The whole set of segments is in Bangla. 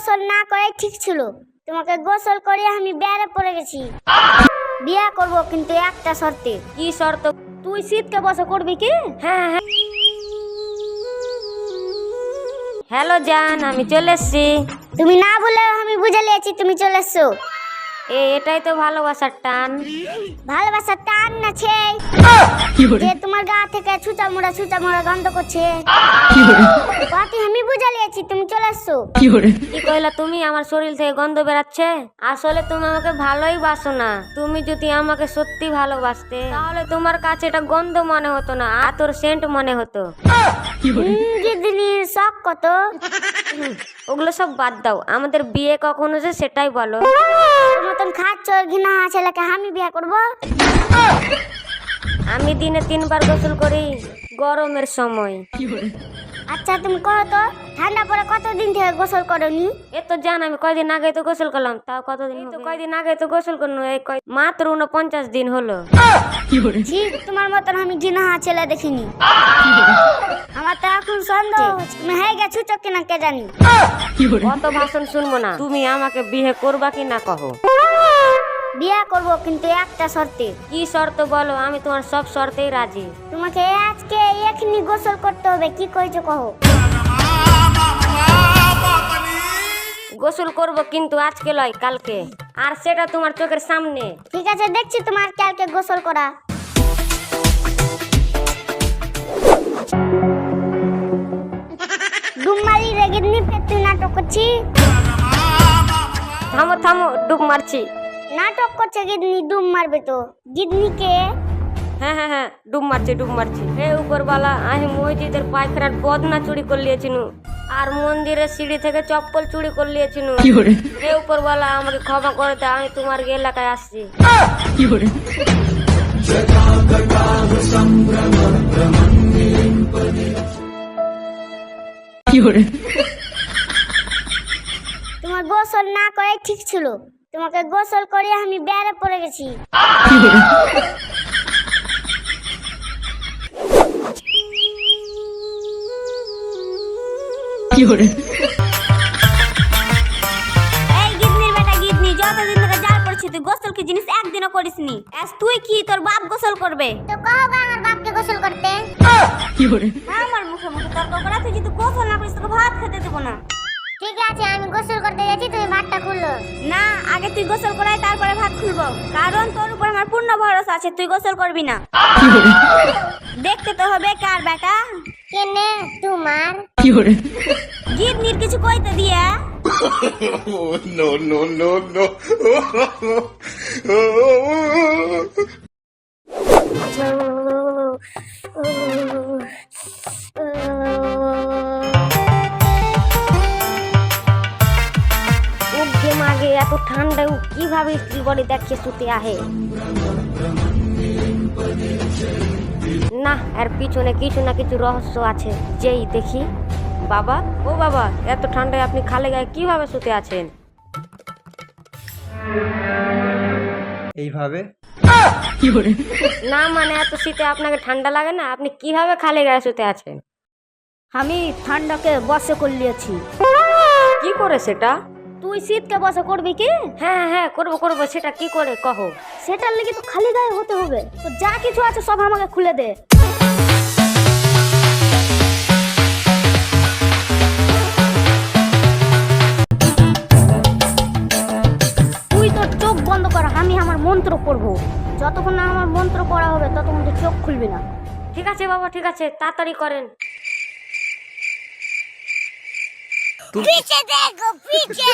গোসল না করে ঠিক ছিল। তোমাকে গোসল করে আমি বেড়ে পড়ে গেছি। বিয়ে করব কিন্তু একটা শর্তে। কি শর্ত? তুই শীতকে বসে করবি কি? হ্যাঁ হ্যাঁ। হ্যালো জান, আমি চলে এসছি। তুমি না বলে আমি বুঝে নিয়েছি তুমি চলে এসছো। এটাই তো ভালোবাসার টান। ভালোবাসার টান না ছে যে তোমার গা থেকে ছুচা মোড়া গন্ধ করছে। বাকি আমি বুঝে নিয়েছি তুমি চলে এসছো। কি কইলা তুমি? আমার শরীর থেকে গন্ধ বেরাচ্ছে। আসলে তুমি আমাকে ভালোই বাসো না। তুমি যদি আমাকে সত্যি ভালোবাসতে তাহলে তোমার কাছে এটা গন্ধ মনে হতো না, আতর সেন্ট মনে হতো। দিদির শখ কত? ওগুলো সব বাদ দাও, আমাদের বিয়ে কখন হচ্ছে সেটাই বলো। তোর মতন খাচ্ছ ঘৃণা ছেলেকে আমি বিয়ে করব? আমি দিনে 3 বার গোসল করি গরমের সময়। আচ্ছা তুমি কहो তো ঠান্ডা পরে কতদিন থেকে গোসল করনি? এ তো জান, আমি কয়দিন আগে তো গোসল করলাম। তাও কতদিন? তো কয়দিন আগে তো গোসল করলাম, মাত্র 49 দিন হলো। ছি, তোমার মতন আমি ঘৃণা ছেলে দেখিনি। আমার তো এখন সন্দেহ তুমি হয়ে গেছো কিনা কে জানি। অত ভাষণ শুনবো না। তুমি আমাকে বিয়ে করবা কি না কহো? বিয়ে করব কিন্তু একটা শর্তে। কি শর্ত বলো? আমি তোমার সব শর্তেই রাজি। তোমাকে আজকে এখনি গোসল করতে হবে। কি কইছো কहो? গোসল করব কিন্তু আজকে লয়, কালকে। আর সেটা তোমার চোখের সামনে। ঠিক আছে, দেখছি তোমার কালকে গোসল করা। ডুমারি রেগিনি পেতু নাটক করছি। থামো থামো, ডুব মারছি। নাটক করছে গিদনি, ডুব মারবে তো। গিদনি কে? হ্যাঁ হ্যাঁ হ্যাঁ, ডুব মারছি। হে উপরওয়ালা, আমি মসজিদের পায়খানার বদনা চুরি করে লিয়েছিনু, আর মন্দিরের সিঁড়ি থেকে চপ্পল চুরি করে লিয়েছিনু। হে উপরওয়ালা, আমাকে ক্ষমা করে দাও, আমি তোমার এলাকায় আসছি। তোমার গোসল না করে ঠিক ছিল। তোমাকে গোসল করে আমি বেড়ে পড়ে গেছি। এই গিদনির বেটা গিদনি, যতদিন ধরে জাল পড়ছিস তুই গোসল কি জিনিস একদিনও করিসনি। তুই কি তোর বাপ গোসল করবে? তো কও আমার বাপকে গোসল করতে। আমার মুখে মুখে তর্ক করা, তুই যদি গোসল না করিস তোকে ভাত খেতে দেবো না। ঠিক আছে, আমি গোসল করতে যাচ্ছি, তুমি ভাতটা খুললো। না, আগে তুই গোসল করাই তারপরে ভাত খুলবো, কারণ তোর উপর আমার পূর্ণ ভরসা আছে। তুই গোসল করবি না। দেখতে তো হবে কার বেটা। কেনে তোমার? গিদনির কিছু কইতে দিয়া। Oh, no, no, no, no. মাগে এত ঠান্ডা কিভাবে স্ত্রী বডি দেখে শুতে আহে না। এর পিছনে কিছু না কিছু রহস্য আছে, যেই দেখি। বাবা, ও বাবা, এত ঠান্ডায় আপনি খালি গায়ে কিভাবে শুতে আছেন? এইভাবে না মানে এত শীতে আপনাকে ঠান্ডা লাগে না? আপনি কিভাবে খালি গায়ে শুতে আছেন? আমি ঠান্ডাকে বসে করে নিয়েছি। কি করে সেটা? তুই শীতকে বসে করবি কি? হ্যাঁ হ্যাঁ হ্যাঁ, করবো। সেটা কি করে কহো? সেটার লেগে তো খালি গায়ে হতে হবে। তো যা কিছু আছে সব আমাকে খুলে দে। তুই তোর চোখ বন্ধ কর, আমি আমার মন্ত্র পড়বো। যতক্ষণ না আমার মন্ত্র পড়া হবে ততক্ষণ তুই চোখ খুলবি না। ঠিক আছে বাবা, ঠিক আছে, তাড়াতাড়ি করেন। পিছে দেখো, পিছে।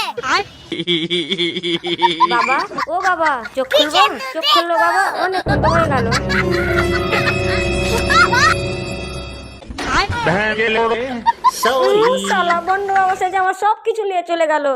বাবা, ও বাবা, চোখ খুলবো? চোখ খুললো বাবা, অনেক হয়ে গেল। শালা বন্ধু অবশ্যই আমার সবকিছু নিয়ে চলে গেল।